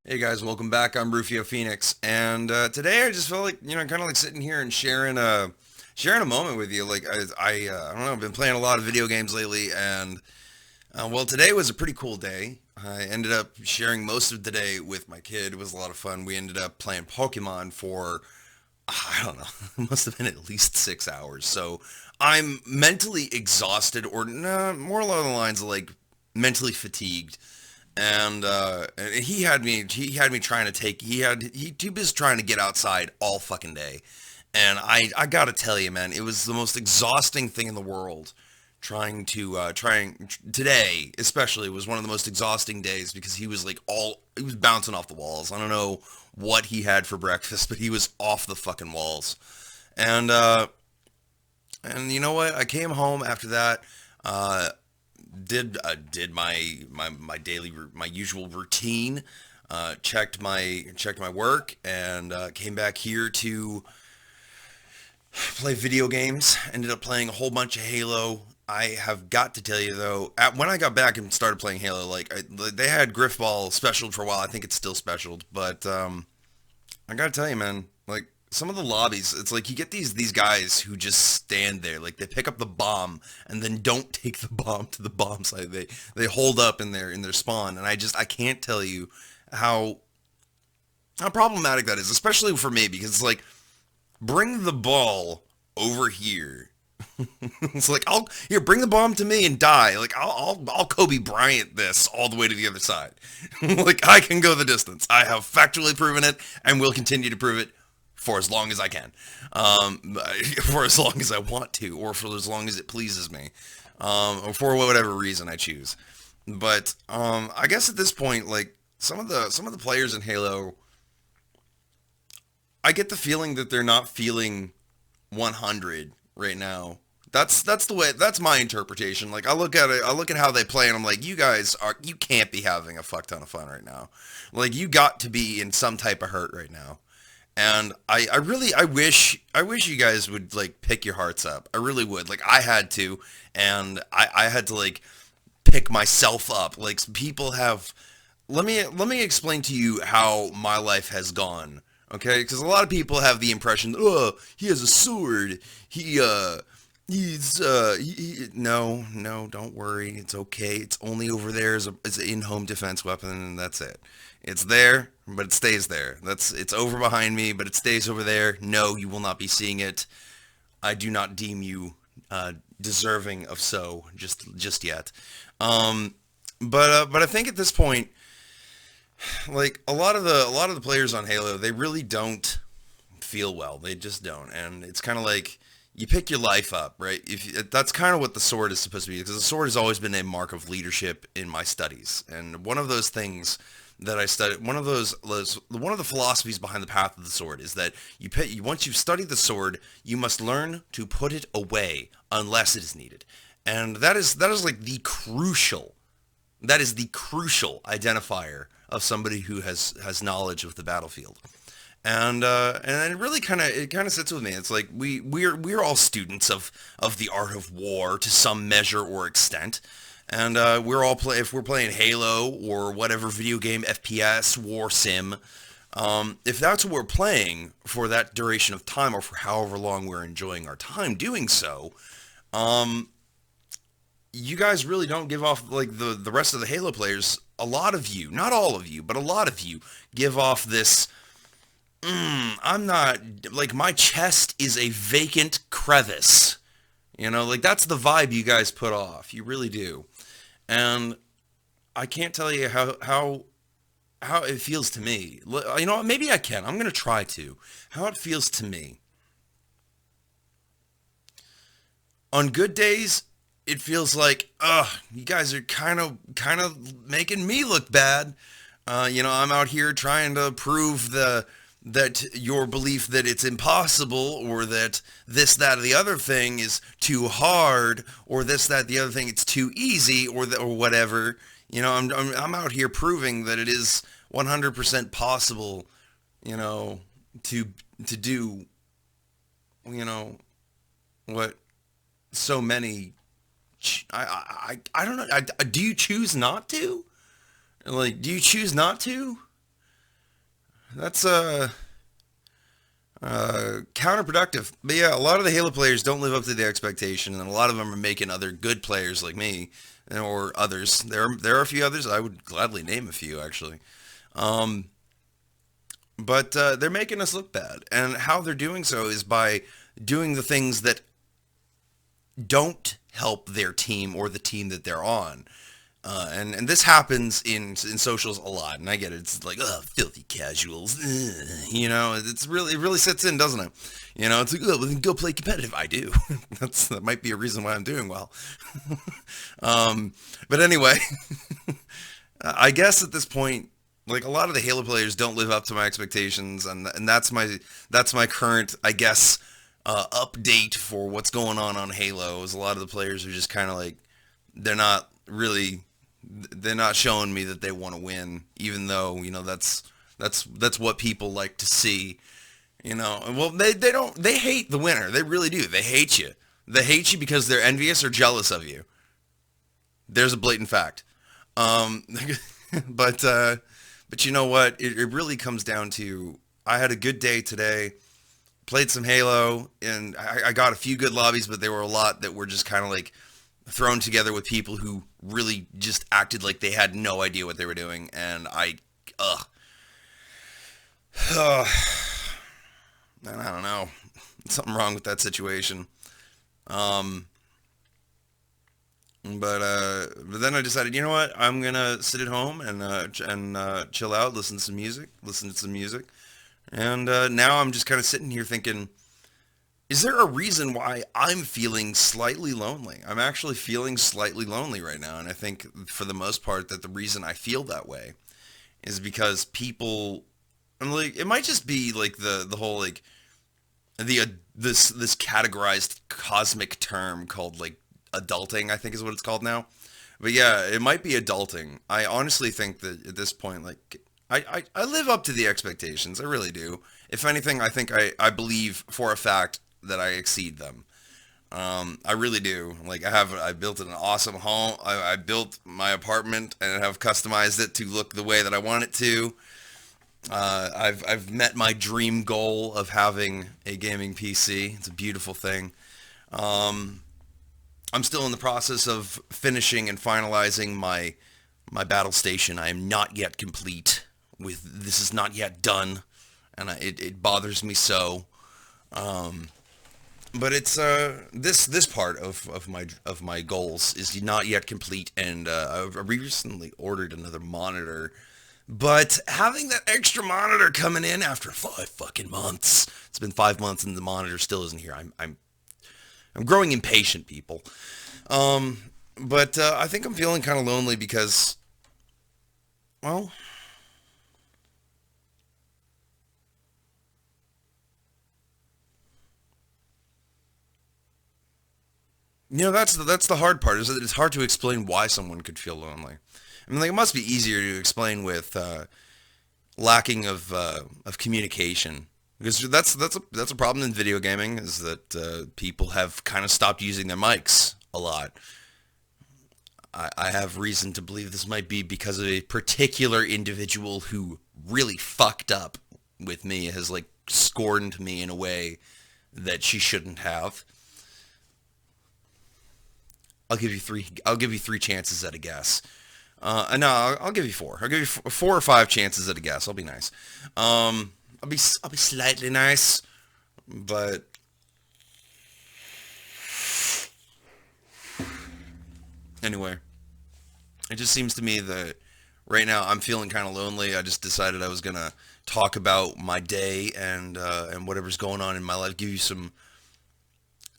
Hey guys, welcome back. I'm Rufio Phoenix, and today I just felt like kind of like sitting here and sharing a moment with you. Like I don't know, I've been playing a lot of video games lately, and well, today was a pretty cool day. I ended up sharing most of the day with my kid. It was a lot of fun. We ended up playing Pokemon for I don't know, it must have been at least 6 hours. So I'm mentally exhausted, or nah, more along the lines of like mentally fatigued, and he had me trying to take he was trying to get outside all fucking day, and I gotta tell you, man, it was the most exhausting thing in the world. Trying today especially was one of the most exhausting days because he was bouncing off the walls. I don't know what he had for breakfast, but he was off the fucking walls. And uh and you know what, I came home after that, uh did my my usual routine, checked my work, and came back here to play video games. Ended up playing a whole bunch of Halo. I have got to tell you though, when I got back and started playing Halo, they had Griffball specialed for a while. I think it's still specialed, but I gotta tell you, man, like some of the lobbies, it's like you get these guys who just stand there, like they pick up the bomb and then don't take the bomb to the bomb site. They hold up in their spawn, and I can't tell you how how problematic that is, especially for me because it's like bring the ball over here. It's like I'll here bring the bomb to me and die. Like I'll Kobe Bryant this all the way to the other side. Like I can go the distance. I have factually proven it and will continue to prove it for as long as I can, for as long as I want to, or for as long as it pleases me, or for whatever reason I choose. But I guess at this point, like some of the players in Halo, I get the feeling that they're not feeling 100 right now. That's the way, that's my interpretation. Like I look at it, I look at how they play, and I'm like, you can't be having a fuck ton of fun right now. Like you got to be in some type of hurt right now. And I really I wish you guys would like pick your hearts up. I really would. Like I had to, and I had to like pick myself up. Like people have, let me explain to you how my life has gone. Okay, because a lot of people have the impression that, oh, he has a sword. No, don't worry, it's okay. It's only over there as an in-home defense weapon, and that's it. It's there, but it stays there. It's over behind me, but it stays over there. No, you will not be seeing it. I do not deem you deserving of so just yet. Um, but I think at this point, like a lot of the players on Halo, they really don't feel well. They just don't, and it's kind of like you pick your life up, right? If that's kind of what the sword is supposed to be, because the sword has always been a mark of leadership in my studies, and one of those things that I studied, one of the philosophies behind the path of the sword is that once you've studied the sword, you must learn to put it away unless it is needed, and that is like the crucial identifier of somebody who has knowledge of the battlefield. And it really kind of sits with me. It's like we're all students of the art of war to some measure or extent, and if we're playing Halo or whatever video game, FPS, war sim, if that's what we're playing for that duration of time or for however long we're enjoying our time doing so, um, you guys really don't give off like the rest of the Halo players. A lot of you, not all of you, but a lot of you give off this. I'm not, like, my chest is a vacant crevice. Like that's the vibe you guys put off. You really do. And I can't tell you how it feels to me. Maybe I can. I'm gonna try to. How it feels to me. On good days, it feels like, you guys are kind of making me look bad. I'm out here trying to prove that your belief that it's impossible, or that this, that, or the other thing is too hard, or this, that, the other thing it's too easy, or whatever. I'm out here proving that it is 100% possible. You know, to to do you know what so many. I don't know. Do you choose not to? Like, do you choose not to? that's counterproductive. But yeah, a lot of the Halo players don't live up to the expectation, and a lot of them are making other good players like me or others. There are a few others. I would gladly name a few actually. Um, but they're making us look bad, and how they're doing so is by doing the things that don't help their team or the team that they're on. And this happens in socials a lot, and I get it. It's like, oh, filthy casuals, it really sets in, doesn't it? It's like, oh, well, then go play competitive. I do. That might be a reason why I'm doing well. But anyway, I guess at this point, like a lot of the Halo players don't live up to my expectations, and that's my current, I guess, update for what's going on Halo. Is a lot of the players are just kind of like they're not really they're not showing me that they want to win, even though that's what people like to see. Well, they don't they hate the winner. They really do. They hate you. They hate you because they're envious or jealous of you. There's a blatant fact. Um, but you know what? It really comes down to I had a good day today. Played some Halo, and I got a few good lobbies, but there were a lot that were just kind of like thrown together with people who really just acted like they had no idea what they were doing, and ugh, ugh, and I don't know, something wrong with that situation. Um, but then I decided, you know what, I'm gonna sit at home and chill out, listen to some music, and now I'm just kind of sitting here thinking. Is there a reason why I'm feeling slightly lonely? I'm actually feeling slightly lonely right now, and I think for the most part that the reason I feel that way is because people, I'm like, it might just be like the whole like the this categorized cosmic term called like adulting, I think is what it's called now. But yeah, it might be adulting. I honestly think that at this point, like I live up to the expectations. I really do. If anything, I think I believe for a fact that I exceed them. I really do. Like I built an awesome home. I built my apartment and have customized it to look the way that I want it to. I've met my dream goal of having a gaming PC. It's a beautiful thing. Um, I'm still in the process of finishing and finalizing my battle station. I am not yet complete with this is not yet done, and it bothers me so. Um, but it's this part of my goals is not yet complete, and I recently ordered another monitor. But having that extra monitor coming in after 5 fucking months, it's been 5 months and the monitor still isn't here. I'm growing impatient, people. Um, but I think I'm feeling kind of lonely because, well, that's the hard part. Is that it's hard to explain why someone could feel lonely. I mean, like it must be easier to explain with lacking of communication because that's a problem in video gaming is that people have kind of stopped using their mics a lot. I have reason to believe this might be because of a particular individual who really fucked up with me, has like scorned me in a way that she shouldn't have. I'll give you three chances at a guess. No, I'll give you four. I'll give you 4 or 5 chances at a guess. I'll be nice. I'll be slightly nice, but anyway, it just seems to me that right now I'm feeling kind of lonely. I just decided I was gonna talk about my day and whatever's going on in my life. Give you some.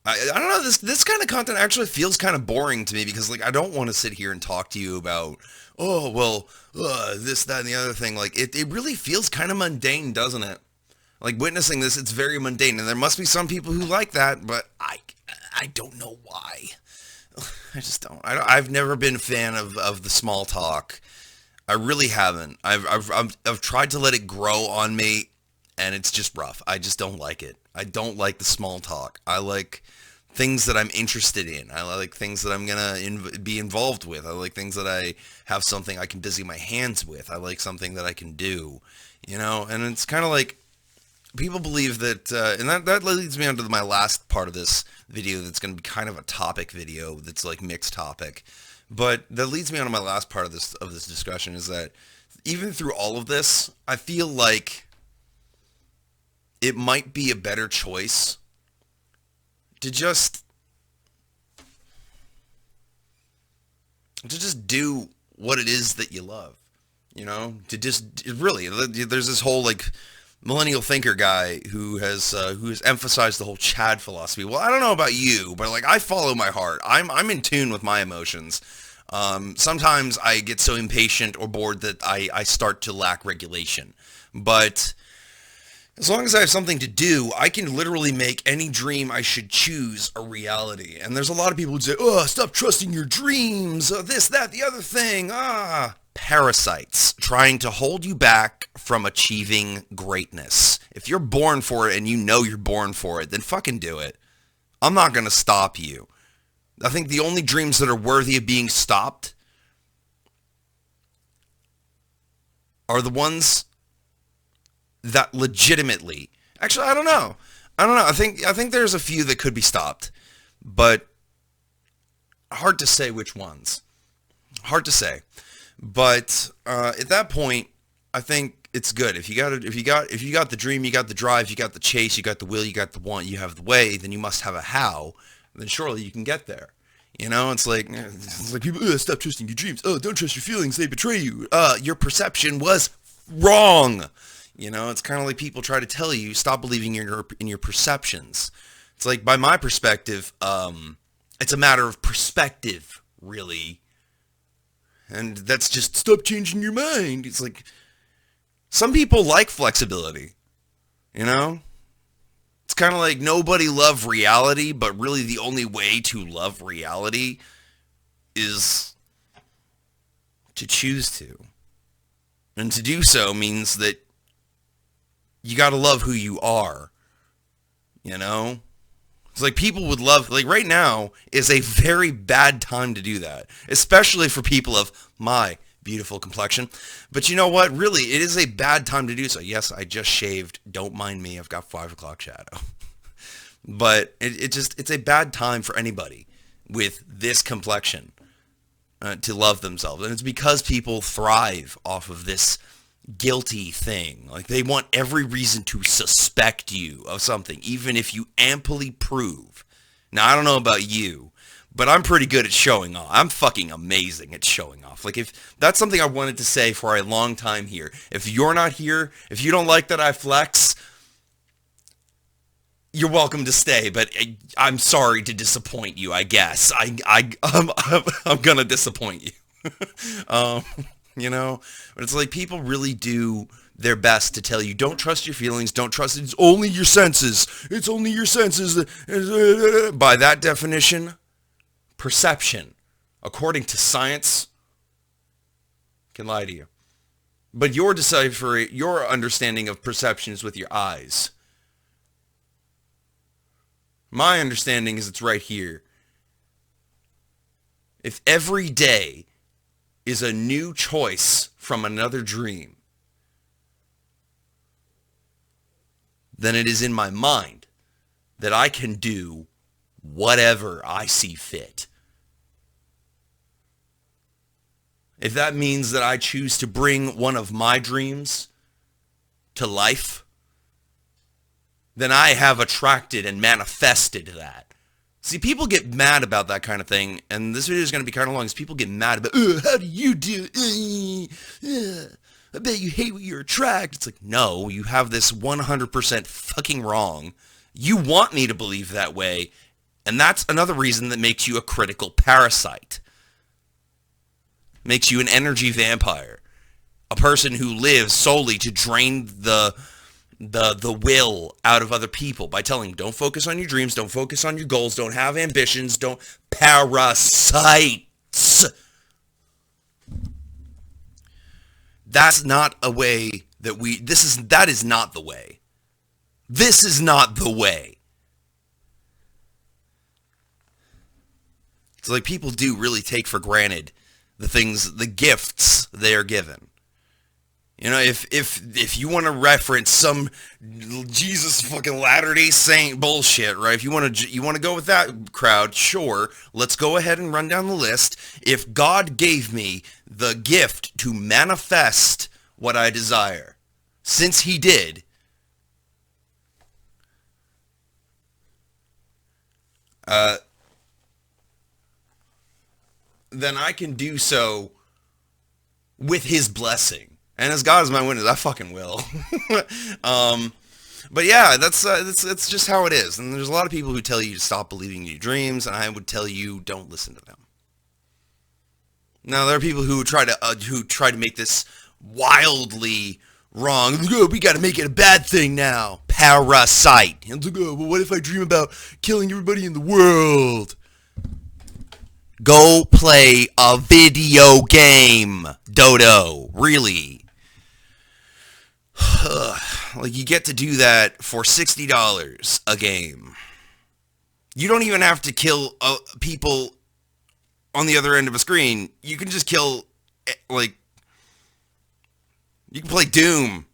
I don't know. This kind of content actually feels kind of boring to me because like I don't want to sit here and talk to you about oh well this that and the other thing. Like it really feels kind of mundane, doesn't it? Like witnessing this, it's very mundane, and there must be some people who like that, but I don't know why. I just don't. I've never been a fan of the small talk. I really haven't. I've tried to let it grow on me, and it's just rough. I just don't like it. I don't like the small talk. I like things that I'm interested in. I like things that I'm gonna be involved with. I like things that I have something I can busy my hands with. I like something that I can do, And it's kind of like people believe that, and that leads me on to my last part of this video. That's going to be kind of a topic video. That's like mixed topic, but that leads me on to my last part of this discussion is that even through all of this, I feel like it might be a better choice to just do what it is that you love, to just really, there's this whole like millennial thinker guy who has emphasized the whole Chad philosophy. Well, I don't know about you, but like I follow my heart. I'm in tune with my emotions. Sometimes I get so impatient or bored that I start to lack regulation, but as long as I have something to do, I can literally make any dream I should choose a reality. And there's a lot of people who say, oh, stop trusting your dreams, this, that, the other thing. Parasites trying to hold you back from achieving greatness. If you're born for it and you know you're born for it, then fucking do it. I'm not going to stop you. I think the only dreams that are worthy of being stopped are the ones that legitimately, actually, I don't know. I think there's a few that could be stopped, but hard to say which ones. Hard to say. But at that point, I think it's good. If you got the dream, you got the drive, you got the chase, you got the will, you got the want, you have the way, then you must have a how. Then surely you can get there. It's like people, stop trusting your dreams. Oh, don't trust your feelings, they betray you. Your perception was wrong. It's kind of like people try to tell you, stop believing in your perceptions. It's like, by my perspective, it's a matter of perspective, really. And that's just, stop changing your mind. It's like, some people like flexibility, It's kind of like nobody loved reality, but really the only way to love reality is to choose to. And to do so means that you got to love who you are, It's like people would love, like right now is a very bad time to do that, especially for people of my beautiful complexion. But you know what? Really, it is a bad time to do so. Yes, I just shaved. Don't mind me. I've got 5 o'clock shadow. But it's a bad time for anybody with this complexion to love themselves. And it's because people thrive off of this guilty thing. Like, they want every reason to suspect you of something, even if you amply prove. Now, I don't know about you, but I'm pretty good at showing off. I'm fucking amazing at showing off. Like, if that's something I wanted to say for a long time here. If you're not here, if you don't like that I flex, you're welcome to stay, but I'm sorry to disappoint you, I guess. I'm gonna disappoint you. But it's like people really do their best to tell you, don't trust your feelings, don't trust it. It's only your senses. It's only your senses. By that definition, perception, according to science, can lie to you. But your understanding of perception is with your eyes. My understanding is it's right here. If every day is a new choice from another dream, then it is in my mind that I can do whatever I see fit. If that means that I choose to bring one of my dreams to life, then I have attracted and manifested that. See, people get mad about that kind of thing, and this video is going to be kind of long, because people get mad about, how do you do it? I bet you hate what you attract. It's like, no, you have this 100% fucking wrong. You want me to believe that way, and that's another reason that makes you a critical parasite. Makes you an energy vampire. A person who lives solely to drain the will out of other people by telling them, don't focus on your dreams, don't focus on your goals, don't have ambitions, don't parasites. That's not a way that that is not the way. This is not the way. It's like people do really take for granted the gifts they are given. You know, if you want to reference some Jesus fucking Latter-day Saint bullshit, right? If you want to go with that crowd, sure. Let's go ahead and run down the list. If God gave me the gift to manifest what I desire, since he did, then I can do so with his blessing. And as God is my witness, I fucking will. But yeah, that's just how it is. And there's a lot of people who tell you to stop believing in your dreams, and I would tell you don't listen to them. Now there are people who try to make this wildly wrong. Oh, we got to make it a bad thing now. Parasite. And like, oh, well, what if I dream about killing everybody in the world? Go play a video game, Dodo. Really. Like, you get to do that for $60 a game. You don't even have to kill people on the other end of a screen. You can just kill, like, you can play Doom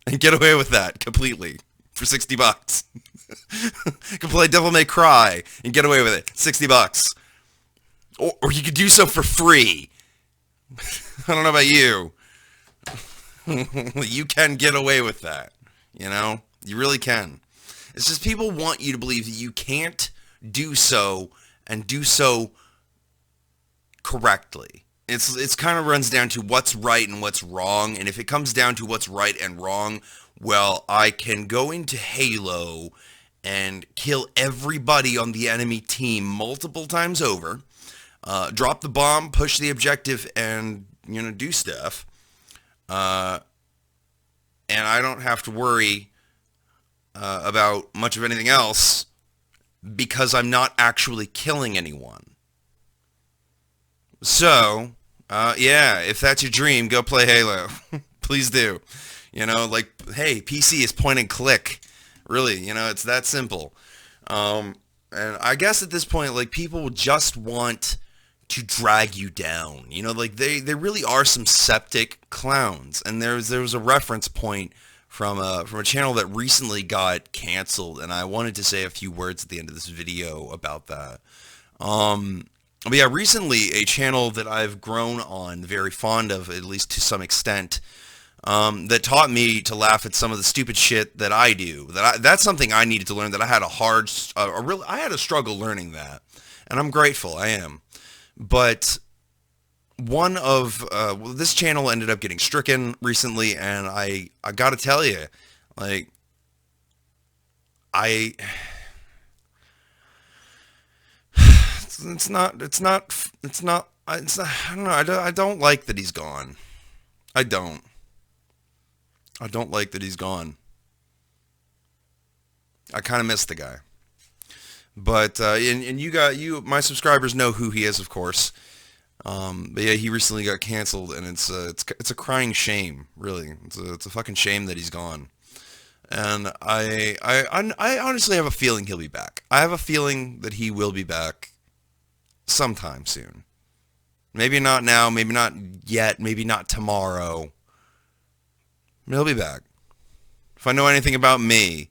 and get away with that completely for $60. You can play Devil May Cry and get away with it. $60. Or you could do so for free. I don't know about you. You can get away with that. You know? You really can. It's just people want you to believe that you can't do so and do so correctly. It's kind of runs down to what's right and what's wrong. And if it comes down to what's right and wrong, well, I can go into Halo and kill everybody on the enemy team multiple times over, drop the bomb, push the objective, and, you know, do stuff. And I don't have to worry about much of anything else because I'm not actually killing anyone. So, yeah, if that's your dream, go play Halo. Please do. You know, like, hey, PC is point and click. Really, you know, it's that simple. And I guess at this point, like, people just want to drag you down. You know, like, they really are some septic clowns. And there was a reference point from a channel that recently got canceled, and I wanted to say a few words at the end of this video about that. But yeah, recently a channel that I've grown on, very fond of, at least to some extent, that taught me to laugh at some of the stupid shit that I do. That's something I needed to learn. That I had I had a struggle learning that, and I'm grateful. I am. But one of this channel ended up getting stricken recently, and I gotta tell you, like, I don't know. I don't like that he's gone. I don't like that he's gone. I kind of miss the guy. But, and my subscribers know who he is, of course. But yeah, he recently got canceled, and it's a crying shame, really. It's a fucking shame that he's gone. And I honestly have a feeling he'll be back. I have a feeling that he will be back sometime soon. Maybe not now, maybe not yet, maybe not tomorrow. He'll be back. If I know anything about me,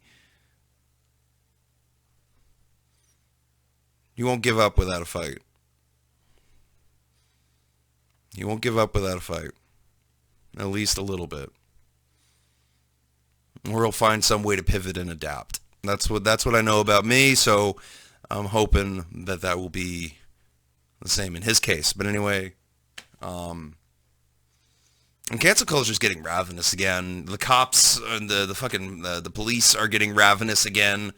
you won't give up without a fight. You won't give up without a fight. At least a little bit. Or he'll find some way to pivot and adapt. That's what I know about me, so I'm hoping that will be the same in his case. But anyway, and cancel culture is getting ravenous again. The cops and the police are getting ravenous again.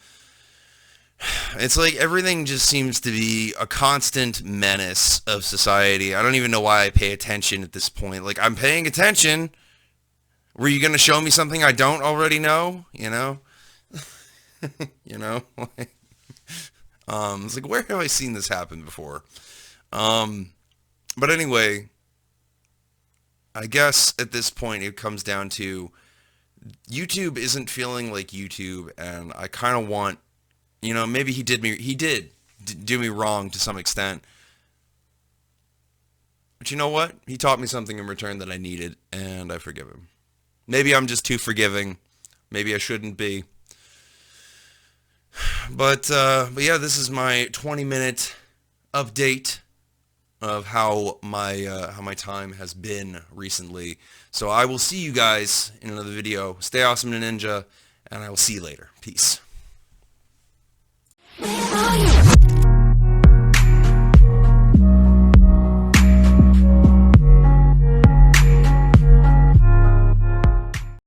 It's like everything just seems to be a constant menace of society. I don't even know why I pay attention at this point. Like, I'm paying attention. Were you going to show me something I don't already know? You know? You know? It's like, where have I seen this happen before? But anyway, I guess at this point it comes down to YouTube isn't feeling like YouTube, and I kind of want, you know, maybe he did do me wrong to some extent. But you know what? He taught me something in return that I needed, and I forgive him. Maybe I'm just too forgiving. Maybe I shouldn't be. But yeah, this is my 20-minute update of how my time has been recently. So I will see you guys in another video. Stay awesome, Ninja, and I will see you later. Peace. Where are you?